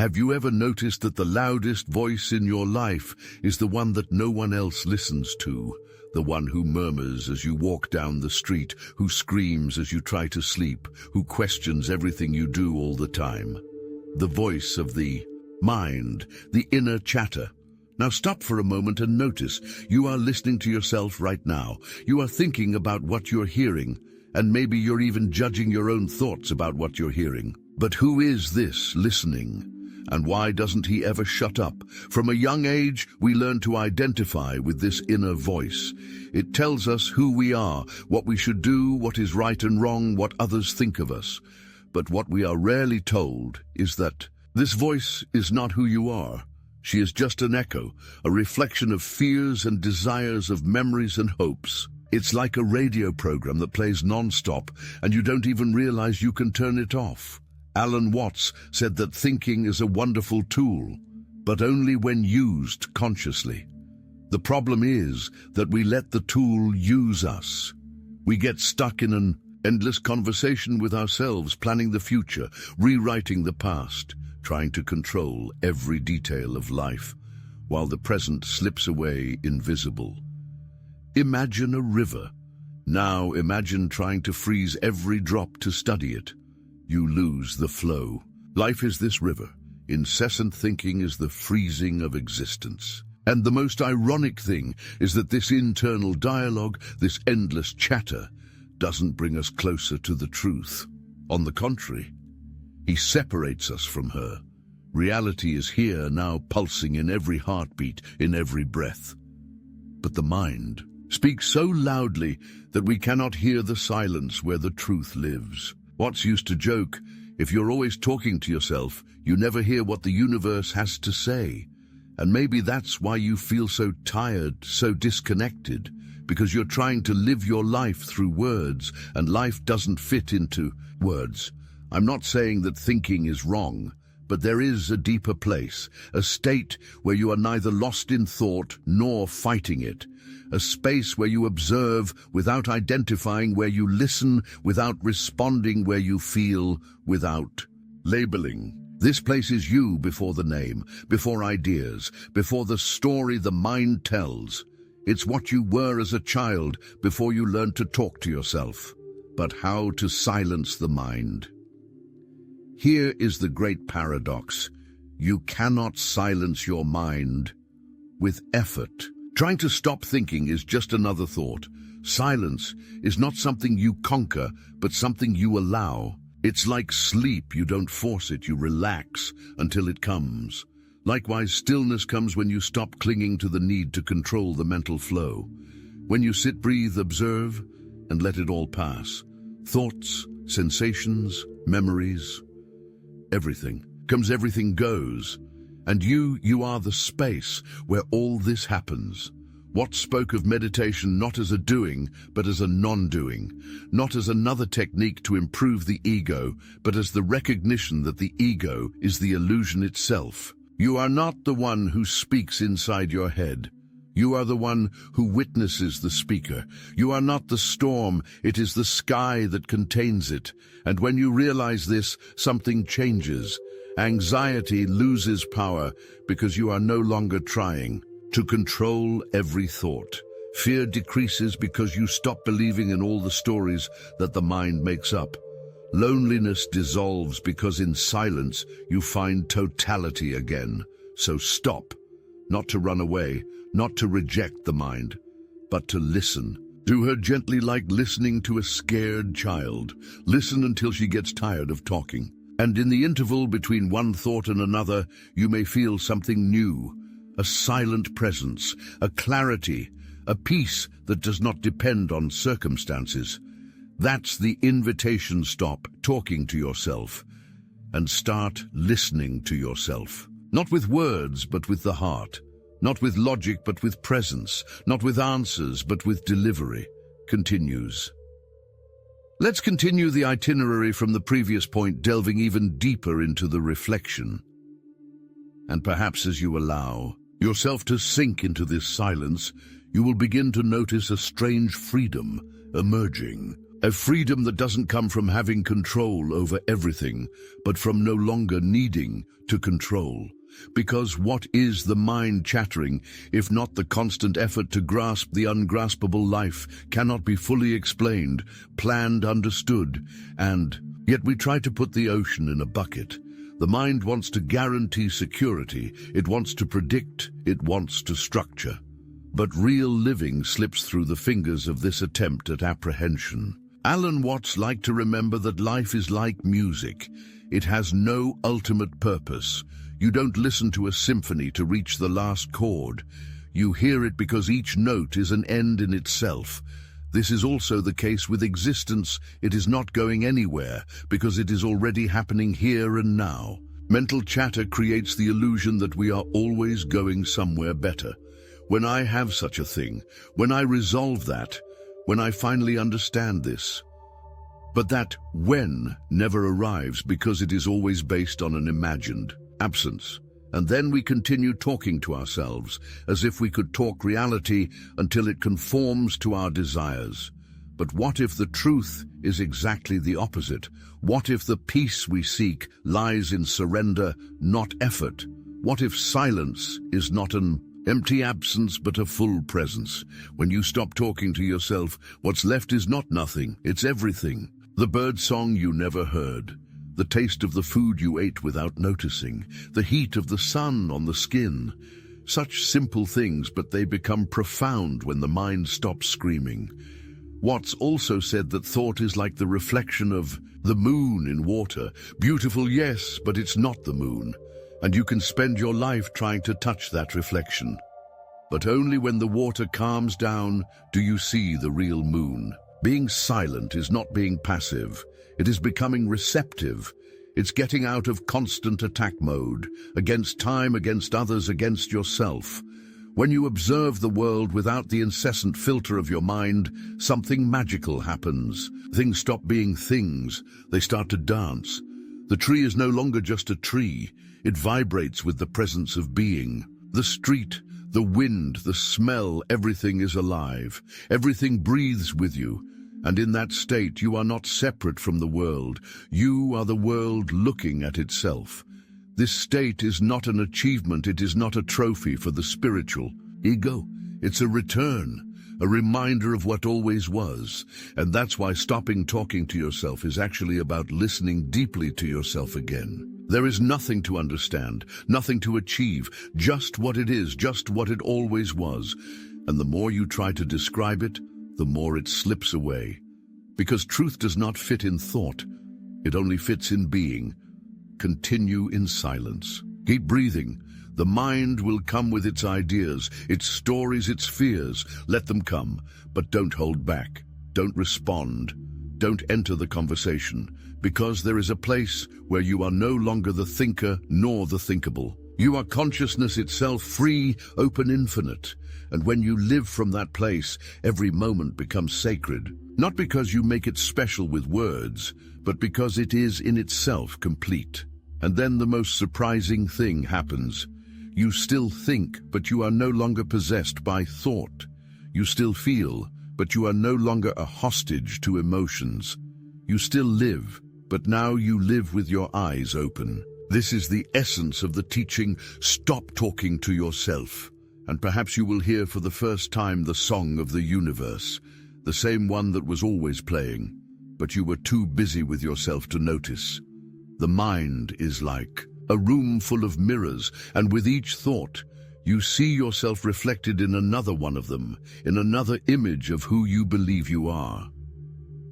Have you ever noticed that the loudest voice in your life is the one that no one else listens to? The one who murmurs as you walk down the street, who screams as you try to sleep, who questions everything you do all the time. The voice of the mind, the inner chatter. Now stop for a moment and notice. You are listening to yourself right now. You are thinking about what you're hearing, and maybe you're even judging your own thoughts about what you're hearing. But who is this listening? And why doesn't he ever shut up? From a young age, we learn to identify with this inner voice. It tells us who we are, what we should do, what is right and wrong, what others think of us. But what we are rarely told is that this voice is not who you are. She is just an echo, a reflection of fears and desires, of memories and hopes. It's like a radio program that plays non-stop, and you don't even realize you can turn it off. Alan Watts said that thinking is a wonderful tool, but only when used consciously. The problem is that we let the tool use us. We get stuck in an endless conversation with ourselves, planning the future, rewriting the past, trying to control every detail of life, while the present slips away invisible. Imagine a river. Now imagine trying to freeze every drop to study it. You lose the flow. Life is this river. Incessant thinking is the freezing of existence. And the most ironic thing is that this internal dialogue, this endless chatter, doesn't bring us closer to the truth. On the contrary, he separates us from her. Reality is here now, pulsing in every heartbeat, in every breath. But the mind speaks so loudly that we cannot hear the silence where the truth lives. Watts used to joke, if you're always talking to yourself, you never hear what the universe has to say. And maybe that's why you feel so tired, so disconnected, because you're trying to live your life through words, and life doesn't fit into words. I'm not saying that thinking is wrong, but there is a deeper place, a state where you are neither lost in thought nor fighting it, a space where you observe without identifying, where you listen without responding, where you feel without labeling. This place is you before the name, before ideas, before the story the mind tells. It's what you were as a child before you learned to talk to yourself. But how to silence the mind? Here is the great paradox. You cannot silence your mind with effort. Trying to stop thinking is just another thought. Silence is not something you conquer, but something you allow. It's like sleep. You don't force it, you relax until it comes. Likewise, stillness comes when you stop clinging to the need to control the mental flow. When you sit, breathe, observe, and let it all pass. Thoughts, sensations, memories, everything comes, everything goes. And you are the space where all this happens. Watts spoke of meditation not as a doing, but as a non-doing, not as another technique to improve the ego, but as the recognition that the ego is the illusion itself. You are not the one who speaks inside your head. You are the one who witnesses the speaker. You are not the storm, it is the sky that contains it. And when you realize this, something changes. Anxiety loses power because you are no longer trying to control every thought. Fear decreases because you stop believing in all the stories that the mind makes up. Loneliness dissolves because in silence you find totality again. So stop, not to run away, not to reject the mind, but to listen. Do her gently, like listening to a scared child. Listen until she gets tired of talking. And in the interval between one thought and another, you may feel something new, a silent presence, a clarity, a peace that does not depend on circumstances. That's the invitation. Stop talking to yourself and start listening to yourself. Not with words, but with the heart. Not with logic, but with presence. Not with answers, but with delivery. Continues. Let's continue the itinerary from the previous point, delving even deeper into the reflection. And perhaps as you allow yourself to sink into this silence, you will begin to notice a strange freedom emerging. A freedom that doesn't come from having control over everything, but from no longer needing to control. Because what is the mind chattering, if not the constant effort to grasp the ungraspable life, cannot be fully explained, planned, understood, and yet we try to put the ocean in a bucket. The mind wants to guarantee security, it wants to predict, it wants to structure. But real living slips through the fingers of this attempt at apprehension. Alan Watts liked to remember that life is like music. It has no ultimate purpose. You don't listen to a symphony to reach the last chord. You hear it because each note is an end in itself. This is also the case with existence. It is not going anywhere because it is already happening here and now. Mental chatter creates the illusion that we are always going somewhere better. When I have such a thing, when I resolve that, when I finally understand this. But that when never arrives because it is always based on an imagined absence. And then we continue talking to ourselves as if we could talk reality until it conforms to our desires. But what if the truth is exactly the opposite? What if the peace we seek lies in surrender, not effort? What if silence is not an empty absence but a full presence? When you stop talking to yourself, what's left is not nothing, it's everything. The bird song you never heard, the taste of the food you ate without noticing, the heat of the sun on the skin. Such simple things, but they become profound when the mind stops screaming. Watts also said that thought is like the reflection of the moon in water. Beautiful, yes, but it's not the moon. And you can spend your life trying to touch that reflection. But only when the water calms down do you see the real moon. Being silent is not being passive. It is becoming receptive. It's getting out of constant attack mode, against time, against others, against yourself. When you observe the world without the incessant filter of your mind, something magical happens. Things stop being things. They start to dance. The tree is no longer just a tree. It vibrates with the presence of being. The street, the wind, the smell, everything is alive. Everything breathes with you. And in that state, you are not separate from the world. You are the world looking at itself. This state is not an achievement. It is not a trophy for the spiritual ego. It's a return, a reminder of what always was. And that's why stopping talking to yourself is actually about listening deeply to yourself again. There is nothing to understand, nothing to achieve, just what it is, just what it always was. And the more you try to describe it, the more it slips away. Because truth does not fit in thought, it only fits in being. Continue in silence. Keep breathing. The mind will come with its ideas, its stories, its fears. Let them come, but don't hold back. Don't respond. Don't enter the conversation, because there is a place where you are no longer the thinker nor the thinkable. You are consciousness itself, free, open, infinite. And when you live from that place, every moment becomes sacred. Not because you make it special with words, but because it is in itself complete. And then the most surprising thing happens. You still think, but you are no longer possessed by thought. You still feel, but you are no longer a hostage to emotions. You still live, but now you live with your eyes open. This is the essence of the teaching, stop talking to yourself. And perhaps you will hear for the first time the song of the universe, the same one that was always playing, but you were too busy with yourself to notice. The mind is like a room full of mirrors, and with each thought, you see yourself reflected in another one of them, in another image of who you believe you are.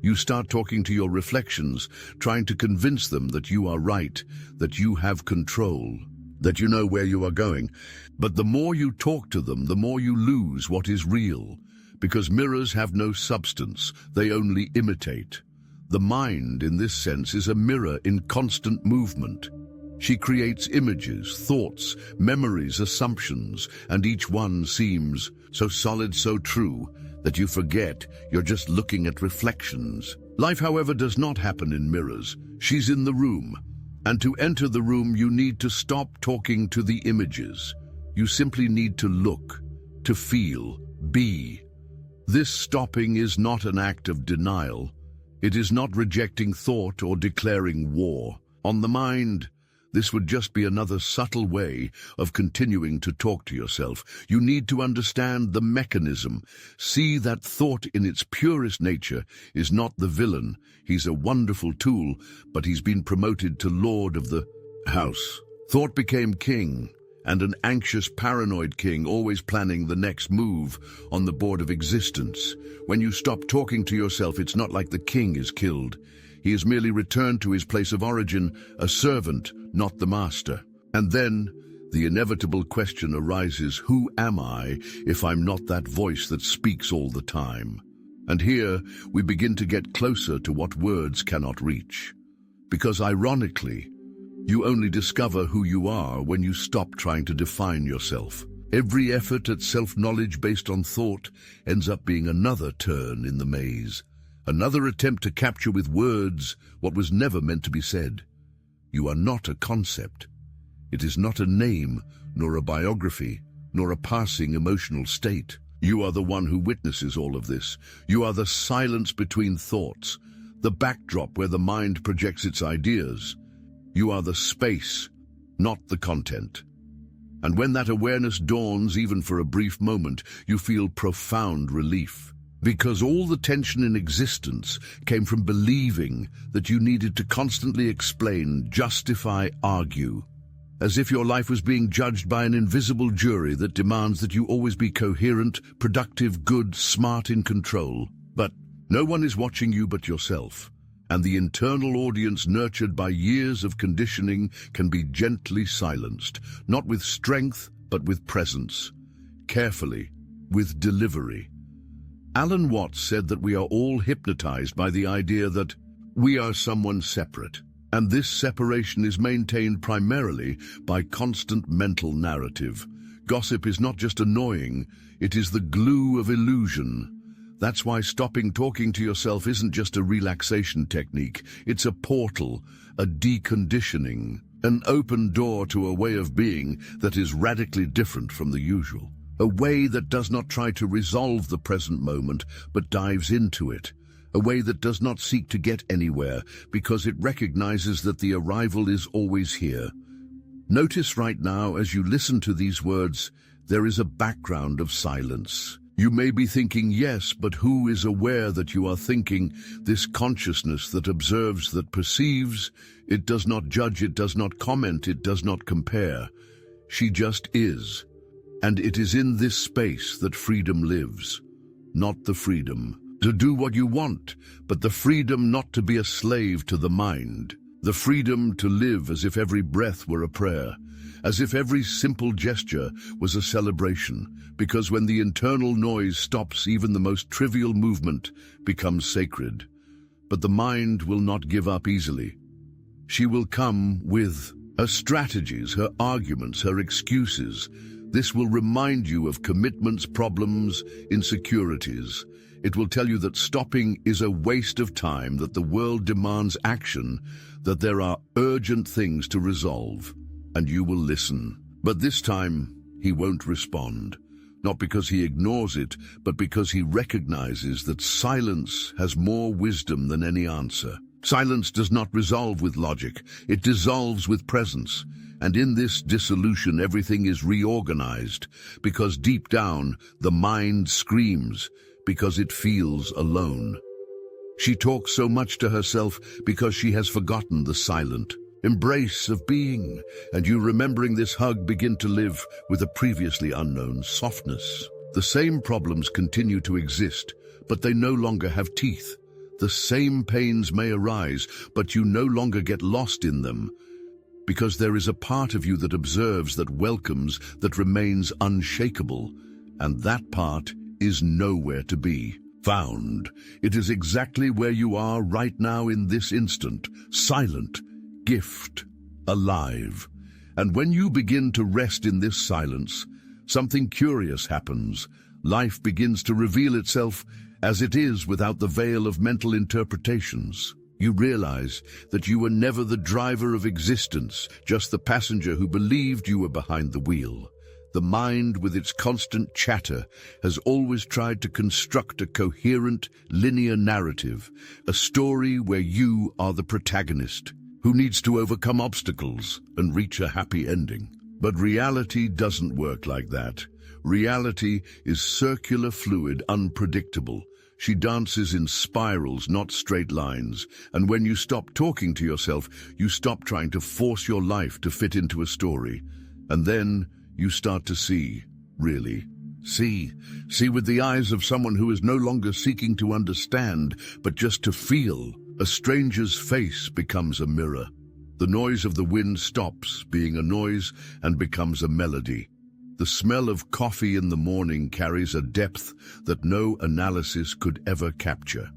You start talking to your reflections, trying to convince them that you are right, that you have control, that you know where you are going. But the more you talk to them, the more you lose what is real, because mirrors have no substance, they only imitate. The mind, in this sense, is a mirror in constant movement. She creates images, thoughts, memories, assumptions, and each one seems so solid, so true, that you forget you're just looking at reflections. Life, however, does not happen in mirrors. She's in the room. And to enter the room, you need to stop talking to the images. You simply need to look, to feel, be. This stopping is not an act of denial. It is not rejecting thought or declaring war on the mind. This would just be another subtle way of continuing to talk to yourself. You need to understand the mechanism. See that thought in its purest nature is not the villain. He's a wonderful tool, but he's been promoted to lord of the house. Thought became king, and an anxious, paranoid king, always planning the next move on the board of existence. When you stop talking to yourself, it's not like the king is killed. He is merely returned to his place of origin, a servant, not the master. And then the inevitable question arises, who am I if I'm not that voice that speaks all the time? And here we begin to get closer to what words cannot reach. Because ironically, you only discover who you are when you stop trying to define yourself. Every effort at self-knowledge based on thought ends up being another turn in the maze. Another attempt to capture with words what was never meant to be said. You are not a concept. It is not a name, nor a biography, nor a passing emotional state. You are the one who witnesses all of this. You are the silence between thoughts, the backdrop where the mind projects its ideas. You are the space, not the content. And when that awareness dawns, even for a brief moment, you feel profound relief. Because all the tension in existence came from believing that you needed to constantly explain, justify, argue. As if your life was being judged by an invisible jury that demands that you always be coherent, productive, good, smart, in control. But no one is watching you but yourself. And the internal audience nurtured by years of conditioning can be gently silenced, not with strength, but with presence. Carefully, with delivery. Alan Watts said that we are all hypnotized by the idea that we are someone separate, and this separation is maintained primarily by constant mental narrative. Gossip is not just annoying, it is the glue of illusion. That's why stopping talking to yourself isn't just a relaxation technique, it's a portal, a deconditioning, an open door to a way of being that is radically different from the usual. A way that does not try to resolve the present moment, but dives into it. A way that does not seek to get anywhere, because it recognizes that the arrival is always here. Notice right now, as you listen to these words, there is a background of silence. You may be thinking, yes, but who is aware that you are thinking? This consciousness that observes, that perceives, it does not judge, it does not comment, it does not compare. She just is. And it is in this space that freedom lives. Not the freedom to do what you want, but the freedom not to be a slave to the mind. The freedom to live as if every breath were a prayer, as if every simple gesture was a celebration, because when the internal noise stops, even the most trivial movement becomes sacred. But the mind will not give up easily. She will come with her strategies, her arguments, her excuses. This will remind you of commitments, problems, insecurities. It will tell you that stopping is a waste of time, that the world demands action, that there are urgent things to resolve, and you will listen. But this time, he won't respond. Not because he ignores it, but because he recognizes that silence has more wisdom than any answer. Silence does not resolve with logic, it dissolves with presence. And in this dissolution, everything is reorganized, because deep down, the mind screams, because it feels alone. She talks so much to herself because she has forgotten the silent embrace of being, and you remembering this hug begin to live with a previously unknown softness. The same problems continue to exist, but they no longer have teeth. The same pains may arise, but you no longer get lost in them, because there is a part of you that observes, that welcomes, that remains unshakable, and that part is nowhere to be found. It is exactly where you are right now in this instant, silent, gift, alive. And when you begin to rest in this silence, something curious happens. Life begins to reveal itself as it is without the veil of mental interpretations. You realize that you were never the driver of existence, just the passenger who believed you were behind the wheel. The mind, with its constant chatter, has always tried to construct a coherent, linear narrative, a story where you are the protagonist, who needs to overcome obstacles and reach a happy ending. But reality doesn't work like that. Reality is circular, fluid, unpredictable. She dances in spirals, not straight lines. And when you stop talking to yourself, you stop trying to force your life to fit into a story. And then you start to see, really. See with the eyes of someone who is no longer seeking to understand, but just to feel. A stranger's face becomes a mirror. The noise of the wind stops being a noise and becomes a melody. The smell of coffee in the morning carries a depth that no analysis could ever capture.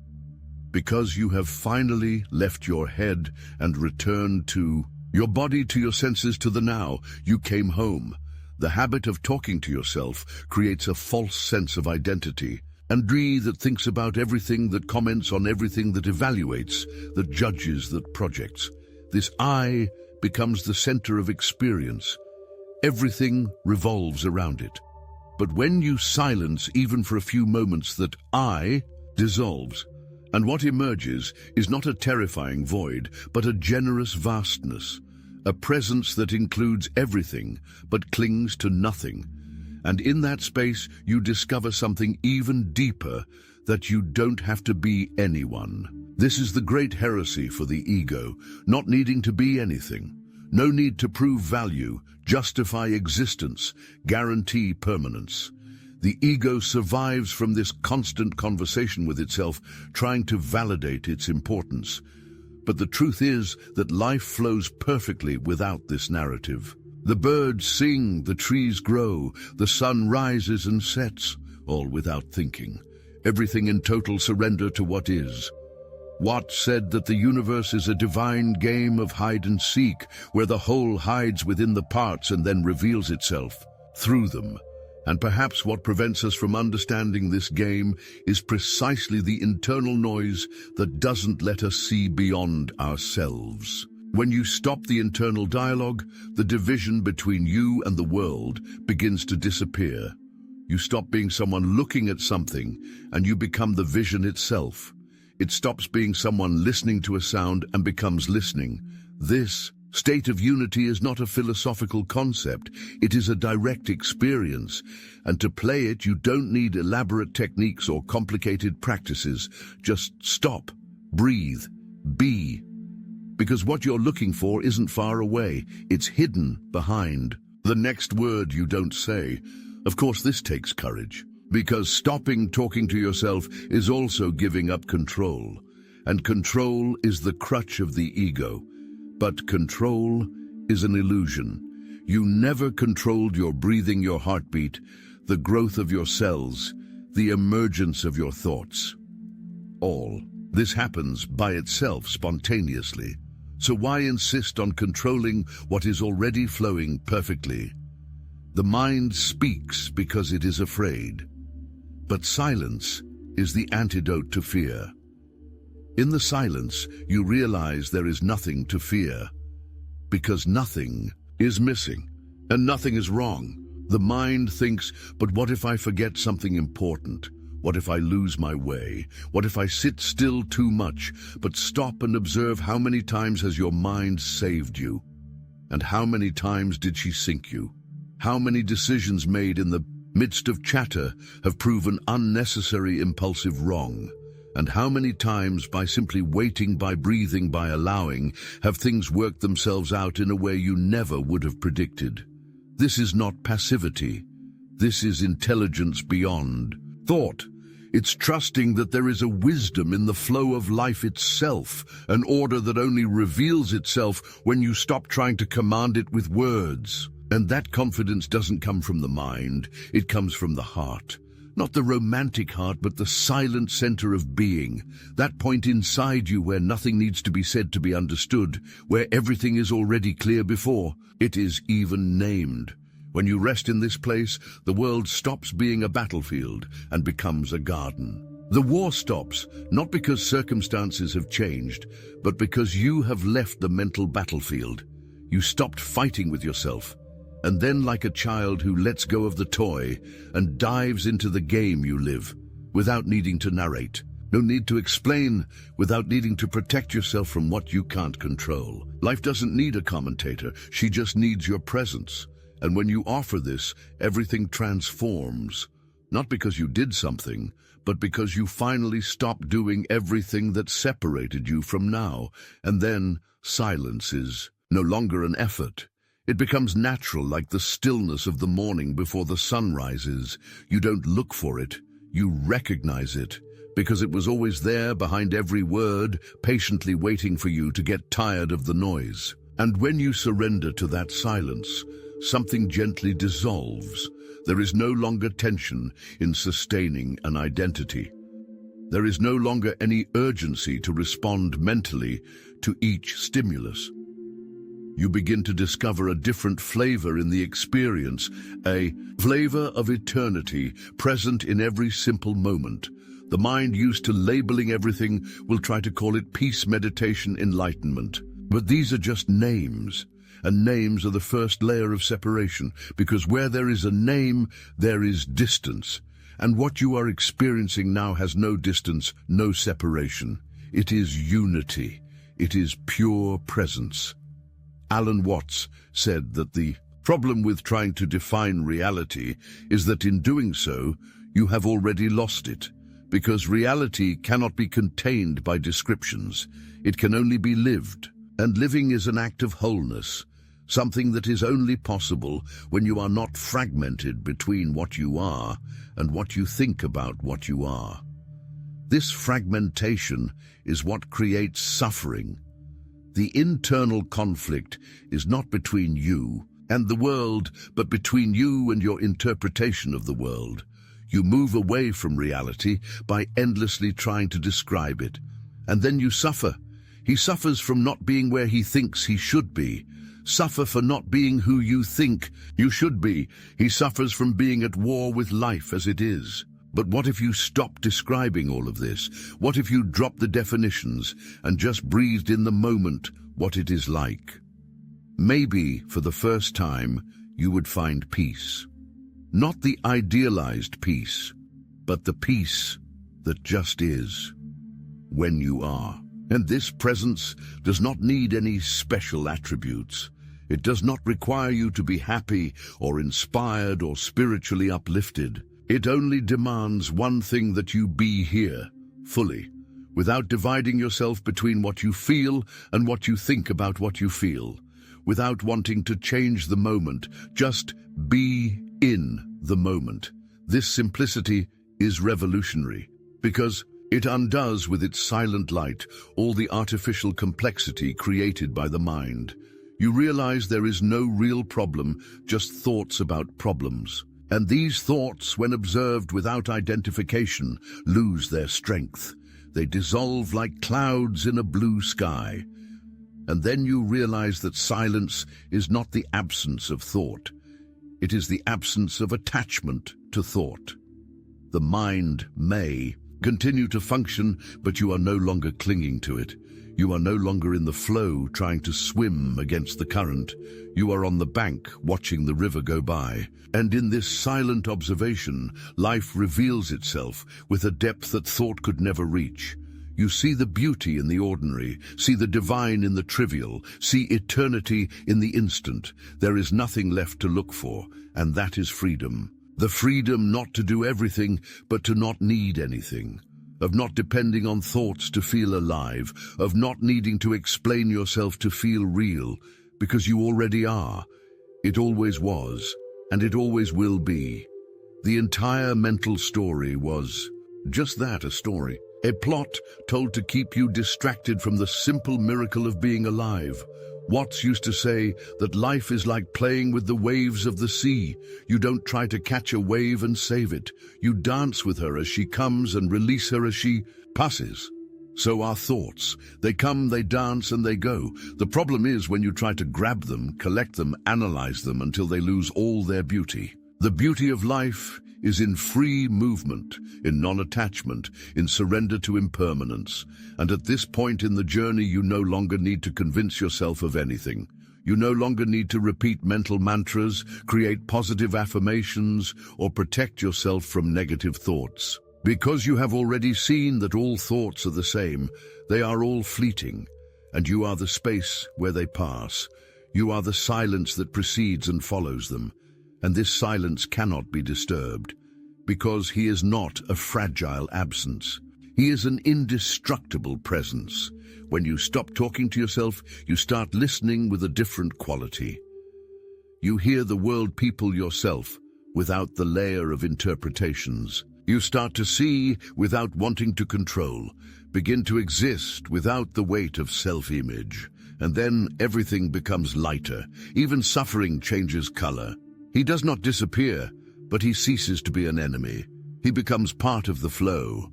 Because you have finally left your head and returned to your body, to your senses, to the now. You came home. The habit of talking to yourself creates a false sense of identity. And breathe that thinks about everything, that comments on everything, that evaluates, that judges, that projects. This I becomes the center of experience. Everything revolves around it. But when you silence, even for a few moments, that I dissolves. And what emerges is not a terrifying void, but a generous vastness. A presence that includes everything, but clings to nothing. And in that space, you discover something even deeper, that you don't have to be anyone. This is the great heresy for the ego, not needing to be anything. No need to prove value, justify existence, guarantee permanence. The ego survives from this constant conversation with itself, trying to validate its importance. But the truth is that life flows perfectly without this narrative. The birds sing, the trees grow, the sun rises and sets, all without thinking. Everything in total surrender to what is. Watt said that the universe is a divine game of hide and seek, where the whole hides within the parts and then reveals itself through them. And perhaps what prevents us from understanding this game is precisely the internal noise that doesn't let us see beyond ourselves. When you stop the internal dialogue, the division between you and the world begins to disappear. You stop being someone looking at something, and you become the vision itself. It stops being someone listening to a sound and becomes listening. This state of unity is not a philosophical concept. It is a direct experience. And to play it, you don't need elaborate techniques or complicated practices. Just stop, breathe, be. Because what you're looking for isn't far away. It's hidden behind the next word you don't say. Of course, this takes courage. Because stopping talking to yourself is also giving up control. And control is the crutch of the ego. But control is an illusion. You never controlled your breathing, your heartbeat, the growth of your cells, the emergence of your thoughts. All this happens by itself, spontaneously. So why insist on controlling what is already flowing perfectly? The mind speaks because it is afraid. But silence is the antidote to fear. In the silence, you realize there is nothing to fear. Because nothing is missing, and nothing is wrong. The mind thinks, but what if I forget something important? What if I lose my way? What if I sit still too much? But stop and observe, how many times has your mind saved you? And how many times did she sink you? How many decisions made in the midst of chatter have proven unnecessary, impulsive wrong? And how many times, by simply waiting, by breathing, by allowing, have things worked themselves out in a way you never would have predicted? This is not passivity. This is intelligence beyond thought. It's trusting that there is a wisdom in the flow of life itself, an order that only reveals itself when you stop trying to command it with words. And that confidence doesn't come from the mind, it comes from the heart. Not the romantic heart, but the silent center of being. That point inside you where nothing needs to be said to be understood, where everything is already clear before it is even named. When you rest in this place, the world stops being a battlefield and becomes a garden. The war stops, not because circumstances have changed, but because you have left the mental battlefield. You stopped fighting with yourself. And then, like a child who lets go of the toy and dives into the game you live, without needing to narrate. No need to explain, without needing to protect yourself from what you can't control. Life doesn't need a commentator, she just needs your presence. And when you offer this, everything transforms. Not because you did something, but because you finally stopped doing everything that separated you from now. And then silence is no longer an effort. It becomes natural, like the stillness of the morning before the sun rises. You don't look for it, you recognize it, because it was always there behind every word, patiently waiting for you to get tired of the noise. And when you surrender to that silence, something gently dissolves. There is no longer tension in sustaining an identity. There is no longer any urgency to respond mentally to each stimulus. You begin to discover a different flavor in the experience, a flavor of eternity present in every simple moment. The mind used to labeling everything will try to call it peace, meditation, enlightenment. But these are just names, and names are the first layer of separation, because where there is a name, there is distance. And what you are experiencing now has no distance, no separation. It is unity. It is pure presence. Alan Watts said that the problem with trying to define reality is that in doing so, you have already lost it, because reality cannot be contained by descriptions. It can only be lived, and living is an act of wholeness, something that is only possible when you are not fragmented between what you are and what you think about what you are. This fragmentation is what creates suffering. The internal conflict is not between you and the world, but between you and your interpretation of the world. You move away from reality by endlessly trying to describe it, and then you suffer. He suffers from not being where he thinks he should be. Suffer for not being who you think you should be. He suffers from being at war with life as it is. But what if you stopped describing all of this? What if you dropped the definitions and just breathed in the moment what it is like? Maybe, for the first time, you would find peace. Not the idealized peace, but the peace that just is, when you are. And this presence does not need any special attributes. It does not require you to be happy or inspired or spiritually uplifted. It only demands one thing, that you be here, fully, without dividing yourself between what you feel and what you think about what you feel, without wanting to change the moment, just be in the moment. This simplicity is revolutionary, because it undoes with its silent light all the artificial complexity created by the mind. You realize there is no real problem, just thoughts about problems. And these thoughts, when observed without identification, lose their strength. They dissolve like clouds in a blue sky. And then you realize that silence is not the absence of thought. It is the absence of attachment to thought. The mind may continue to function, but you are no longer clinging to it. You are no longer in the flow trying to swim against the current. You are on the bank watching the river go by. And in this silent observation, life reveals itself with a depth that thought could never reach. You see the beauty in the ordinary, see the divine in the trivial, see eternity in the instant. There is nothing left to look for, and that is freedom. The freedom not to do everything, but to not need anything. Of not depending on thoughts to feel alive, of not needing to explain yourself to feel real, because you already are. It always was, and it always will be. The entire mental story was just that, a story. A plot told to keep you distracted from the simple miracle of being alive. Watts used to say that life is like playing with the waves of the sea. You don't try to catch a wave and save it. You dance with her as she comes and release her as she passes. So are thoughts. They come, they dance, and they go. The problem is when you try to grab them, collect them, analyze them until they lose all their beauty. The beauty of life is in free movement, in non-attachment, in surrender to impermanence. And at this point in the journey, you no longer need to convince yourself of anything. You no longer need to repeat mental mantras, create positive affirmations, or protect yourself from negative thoughts. Because you have already seen that all thoughts are the same, they are all fleeting, and you are the space where they pass. You are the silence that precedes and follows them, and this silence cannot be disturbed, because he is not a fragile absence. He is an indestructible presence. When you stop talking to yourself, you start listening with a different quality. You hear the world people yourself without the layer of interpretations. You start to see without wanting to control, begin to exist without the weight of self-image. And then everything becomes lighter. Even suffering changes color. He does not disappear, but he ceases to be an enemy. He becomes part of the flow.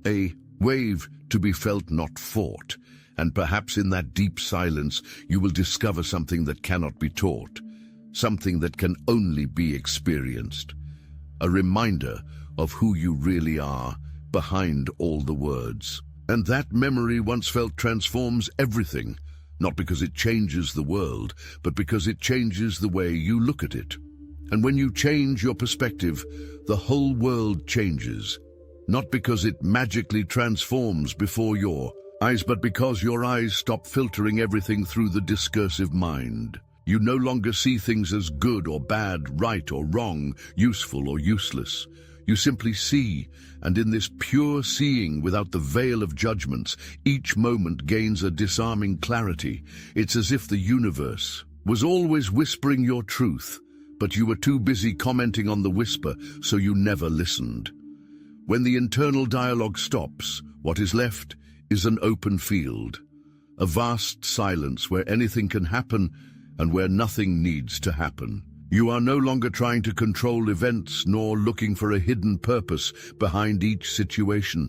A wave to be felt, not fought. And perhaps in that deep silence you will discover something that cannot be taught, something that can only be experienced. A reminder of who you really are behind all the words. And that memory, once felt, transforms everything, not because it changes the world, but because it changes the way you look at it. And when you change your perspective, the whole world changes. Not because it magically transforms before your eyes, but because your eyes stop filtering everything through the discursive mind. You no longer see things as good or bad, right or wrong, useful or useless. You simply see, and in this pure seeing without the veil of judgments, each moment gains a disarming clarity. It's as if the universe was always whispering your truth, but you were too busy commenting on the whisper, so you never listened. When the internal dialogue stops, what is left is an open field, a vast silence where anything can happen and where nothing needs to happen. You are no longer trying to control events nor looking for a hidden purpose behind each situation.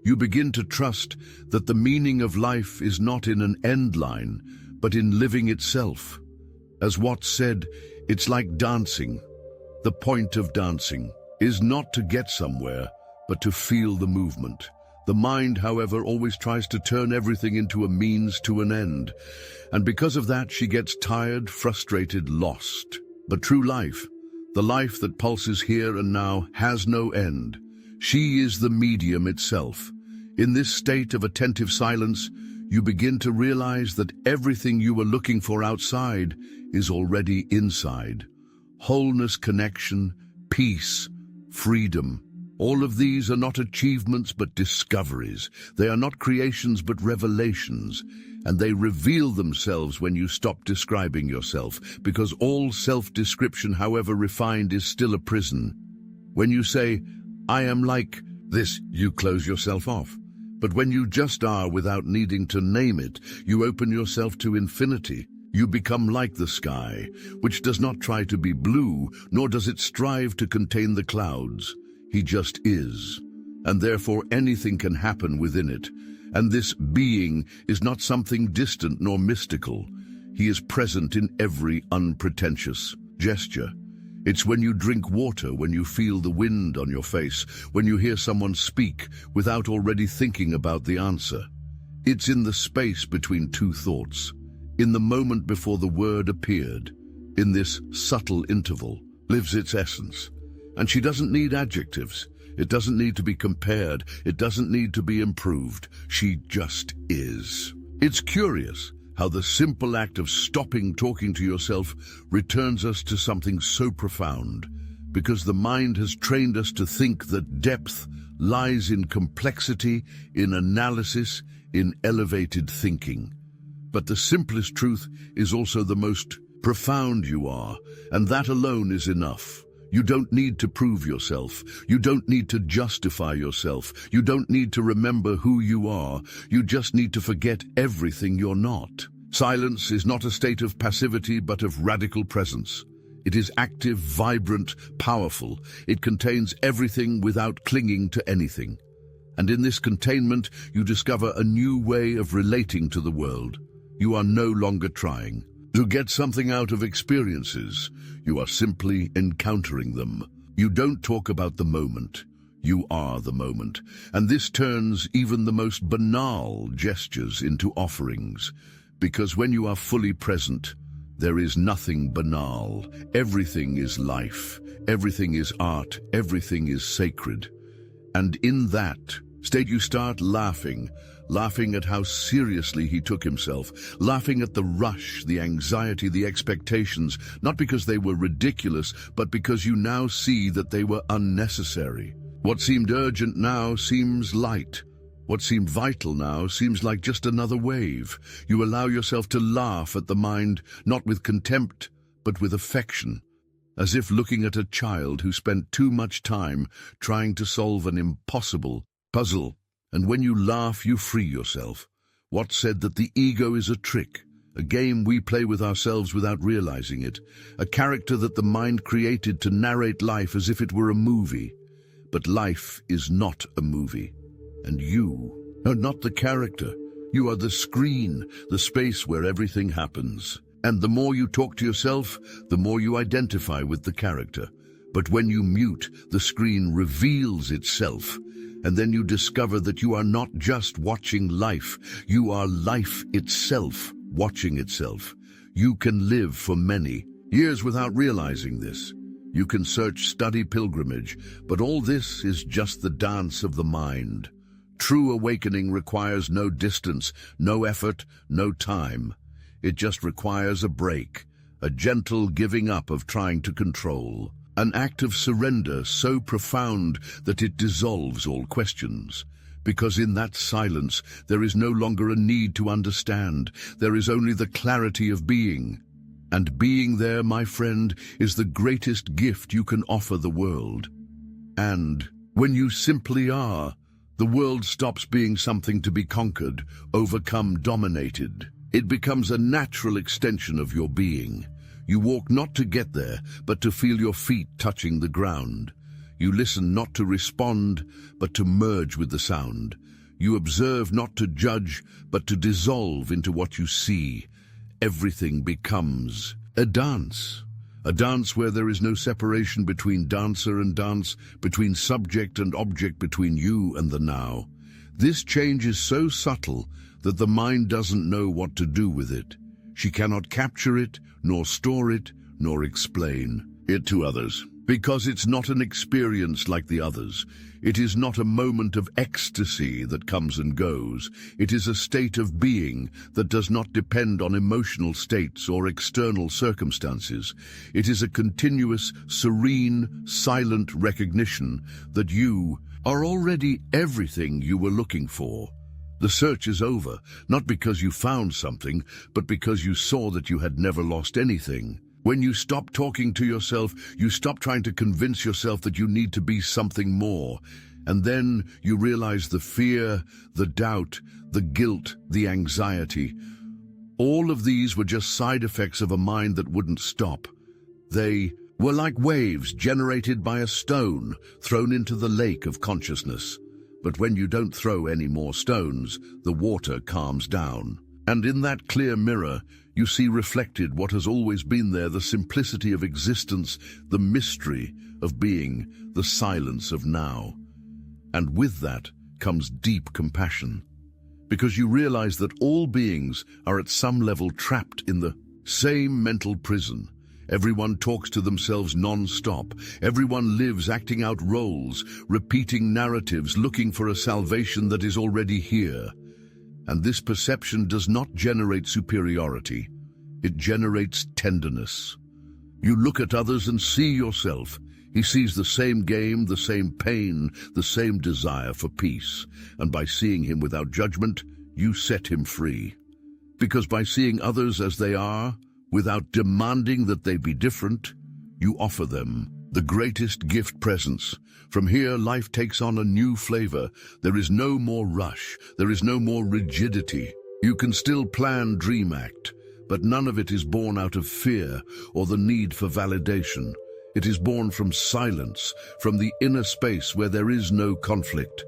You begin to trust that the meaning of life is not in an end line, but in living itself. As Watts said, it's like dancing. The point of dancing is not to get somewhere, but to feel the movement. The mind, however, always tries to turn everything into a means to an end. And because of that, she gets tired, frustrated, lost. But true life, the life that pulses here and now, has no end. She is the medium itself. In this state of attentive silence, you begin to realize that everything you were looking for outside is already inside. Wholeness, connection, peace, freedom. All of these are not achievements but discoveries. They are not creations but revelations. And they reveal themselves when you stop describing yourself, because all self-description, however refined, is still a prison. When you say, "I am like this," you close yourself off. But when you just are without needing to name it, you open yourself to infinity. You become like the sky, which does not try to be blue, nor does it strive to contain the clouds. He just is, and therefore anything can happen within it. And this being is not something distant nor mystical. He is present in every unpretentious gesture. It's when you drink water, when you feel the wind on your face, when you hear someone speak without already thinking about the answer. It's in the space between two thoughts, in the moment before the word appeared. In this subtle interval lives its essence. And she doesn't need adjectives. It doesn't need to be compared. It doesn't need to be improved. She just is. It's curious how the simple act of stopping talking to yourself returns us to something so profound, because the mind has trained us to think that depth lies in complexity, in analysis, in elevated thinking. But the simplest truth is also the most profound you are, and that alone is enough. You don't need to prove yourself. You don't need to justify yourself. You don't need to remember who you are. You just need to forget everything you're not. Silence is not a state of passivity, but of radical presence. It is active, vibrant, powerful. It contains everything without clinging to anything. And in this containment, you discover a new way of relating to the world. You are no longer trying to get something out of experiences. You are simply encountering them. You don't talk about the moment. You are the moment. And this turns even the most banal gestures into offerings. Because when you are fully present, There is nothing banal. Everything is life. Everything is art. Everything is sacred. And in that state you start laughing at how seriously he took himself, laughing at the rush, the anxiety, the expectations, not because they were ridiculous, but because you now see that they were unnecessary. What seemed urgent now seems light. What seemed vital now seems like just another wave. You allow yourself to laugh at the mind, not with contempt, but with affection, as if looking at a child who spent too much time trying to solve an impossible puzzle. And when you laugh, you free yourself. Watt said that the ego is a trick, a game we play with ourselves without realizing it, a character that the mind created to narrate life as if it were a movie. But life is not a movie. And you are not the character. You are the screen, the space where everything happens. And the more you talk to yourself, the more you identify with the character. But when you mute, the screen reveals itself. And then you discover that you are not just watching life. You are life itself, watching itself. You can live for many years without realizing this. You can search, study, pilgrimage, but all this is just the dance of the mind. True awakening requires no distance, no effort, no time. It just requires a break, a gentle giving up of trying to control, an act of surrender so profound that it dissolves all questions. Because in that silence, there is no longer a need to understand. There is only the clarity of being. And being there, my friend, is the greatest gift you can offer the world. And when you simply are, the world stops being something to be conquered, overcome, dominated. It becomes a natural extension of your being. You walk not to get there, but to feel your feet touching the ground. You listen not to respond, but to merge with the sound. You observe not to judge, but to dissolve into what you see. Everything becomes a dance where there is no separation between dancer and dance, between subject and object, between you and the now. This change is so subtle that the mind doesn't know what to do with it. She cannot capture it, nor store it, nor explain it to others, because it's not an experience like the others. It is not a moment of ecstasy that comes and goes. It is a state of being that does not depend on emotional states or external circumstances. It is a continuous, serene, silent recognition that you are already everything you were looking for. The search is over, not because you found something, but because you saw that you had never lost anything. When you stop talking to yourself, you stop trying to convince yourself that you need to be something more. And then you realize the fear, the doubt, the guilt, the anxiety. All of these were just side effects of a mind that wouldn't stop. They were like waves generated by a stone thrown into the lake of consciousness. But when you don't throw any more stones, the water calms down. And in that clear mirror, you see reflected what has always been there, the simplicity of existence, the mystery of being, the silence of now. And with that comes deep compassion, because you realize that all beings are at some level trapped in the same mental prison. Everyone talks to themselves non-stop. Everyone lives acting out roles, repeating narratives, looking for a salvation that is already here. And this perception does not generate superiority. It generates tenderness. You look at others and see yourself. He sees the same game, the same pain, the same desire for peace. And by seeing him without judgment, you set him free. Because by seeing others as they are, without demanding that they be different, you offer them the greatest gift, presence. From here, life takes on a new flavor. There is no more rush. There is no more rigidity. You can still plan, dream, act, but none of it is born out of fear or the need for validation. It is born from silence, from the inner space where there is no conflict.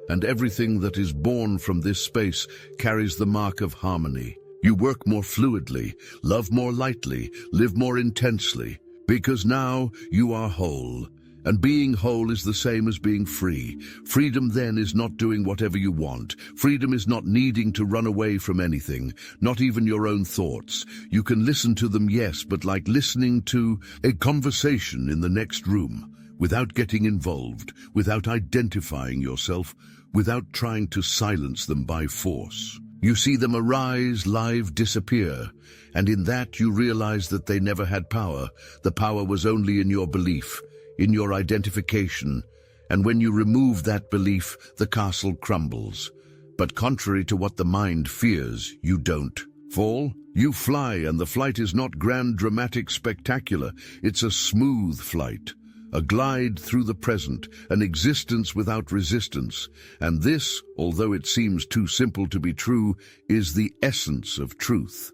And everything that is born from this space carries the mark of harmony. You work more fluidly, love more lightly, live more intensely, because now you are whole. And being whole is the same as being free. Freedom then is not doing whatever you want. Freedom is not needing to run away from anything, not even your own thoughts. You can listen to them, yes, but like listening to a conversation in the next room, without getting involved, without identifying yourself, without trying to silence them by force. You see them arise, live, disappear, and in that you realize that they never had power. The power was only in your belief, in your identification, and when you remove that belief, the castle crumbles. But contrary to what the mind fears, you don't fall. You fly, and the flight is not grand, dramatic, spectacular. It's a smooth flight, a glide through the present, an existence without resistance. And this, although it seems too simple to be true, is the essence of truth.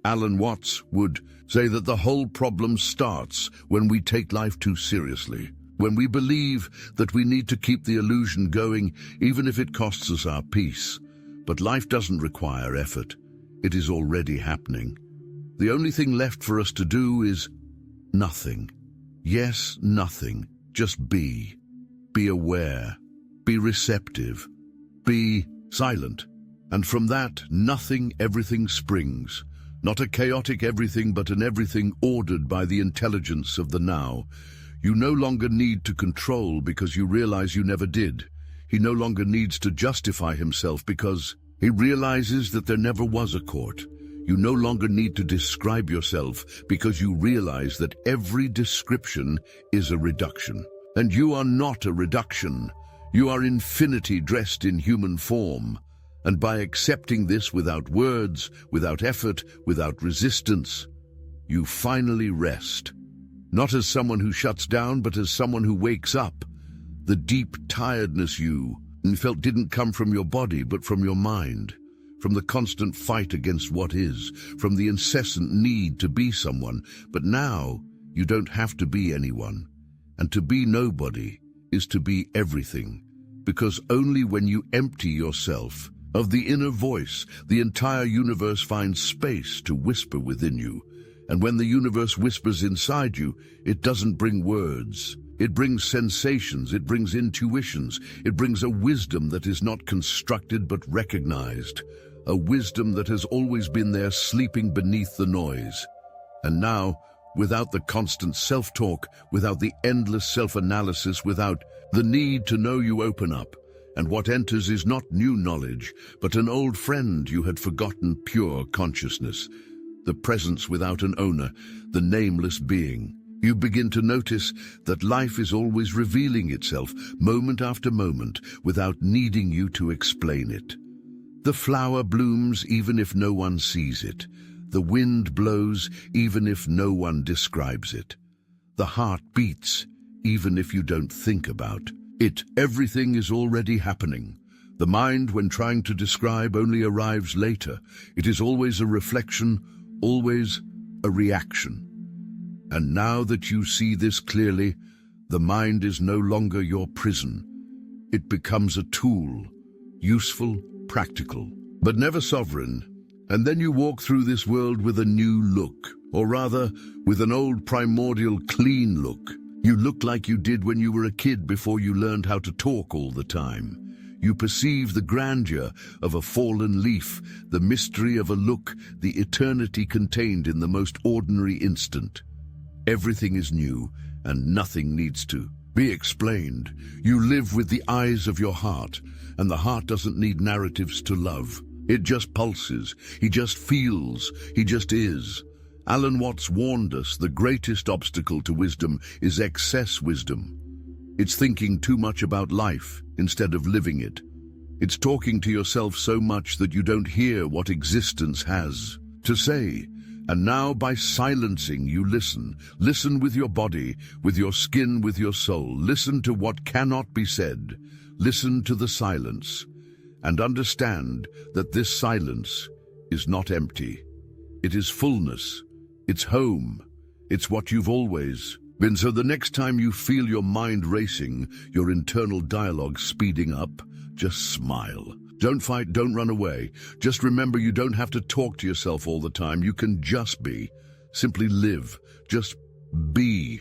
Alan Watts would say that the whole problem starts when we take life too seriously, when we believe that we need to keep the illusion going even if it costs us our peace. But life doesn't require effort. It is already happening. The only thing left for us to do is nothing. Yes, nothing. Just be. Be aware. Be receptive. Be silent. And from that, nothing, everything springs. Not a chaotic everything, but an everything ordered by the intelligence of the now. You no longer need to control because you realize you never did. He no longer needs to justify himself because he realizes that there never was a court. You no longer need to describe yourself because you realize that every description is a reduction. And you are not a reduction. You are infinity dressed in human form. And by accepting this without words, without effort, without resistance, you finally rest. Not as someone who shuts down, but as someone who wakes up. The deep tiredness you felt didn't come from your body, but from your mind, from the constant fight against what is, from the incessant need to be someone. But now you don't have to be anyone. And to be nobody is to be everything, because only when you empty yourself of the inner voice, the entire universe finds space to whisper within you. And when the universe whispers inside you, it doesn't bring words. It brings sensations, it brings intuitions, it brings a wisdom that is not constructed but recognized. A wisdom that has always been there, sleeping beneath the noise. And now, without the constant self-talk, without the endless self-analysis, without the need to know, you open up. And what enters is not new knowledge, but an old friend you had forgotten, pure consciousness. The presence without an owner, the nameless being. You begin to notice that life is always revealing itself, moment after moment, without needing you to explain it. The flower blooms even if no one sees it. The wind blows even if no one describes it. The heart beats even if you don't think about it. Everything is already happening. The mind, when trying to describe, only arrives later. It is always a reflection, always a reaction. And now that you see this clearly, the mind is no longer your prison. It becomes a tool, useful, practical, but never sovereign. And then you walk through this world with a new look, or rather, with an old primordial clean look. You look like you did when you were a kid before you learned how to talk all the time. You perceive the grandeur of a fallen leaf, the mystery of a look, the eternity contained in the most ordinary instant. Everything is new, and nothing needs to be explained. You live with the eyes of your heart, and the heart doesn't need narratives to love. It just pulses, he just feels, he just is. Alan Watts warned us the greatest obstacle to wisdom is excess wisdom. It's thinking too much about life instead of living it. It's talking to yourself so much that you don't hear what existence has to say. And now, by silencing, you listen. Listen with your body, with your skin, with your soul. Listen to what cannot be said. Listen to the silence. And understand that this silence is not empty. It is fullness. It's home. It's what you've always been. So the next time you feel your mind racing, your internal dialogue speeding up, just smile. Don't fight, don't run away. Just remember, you don't have to talk to yourself all the time. You can just be. Simply live. Just be.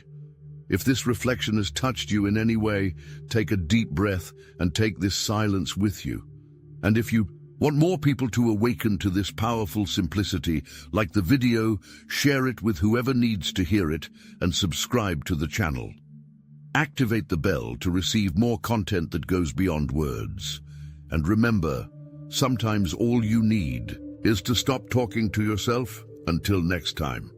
If this reflection has touched you in any way, take a deep breath and take this silence with you. And if you want more people to awaken to this powerful simplicity, like the video, share it with whoever needs to hear it, and subscribe to the channel. Activate the bell to receive more content that goes beyond words. And remember, sometimes all you need is to stop talking to yourself. Until next time.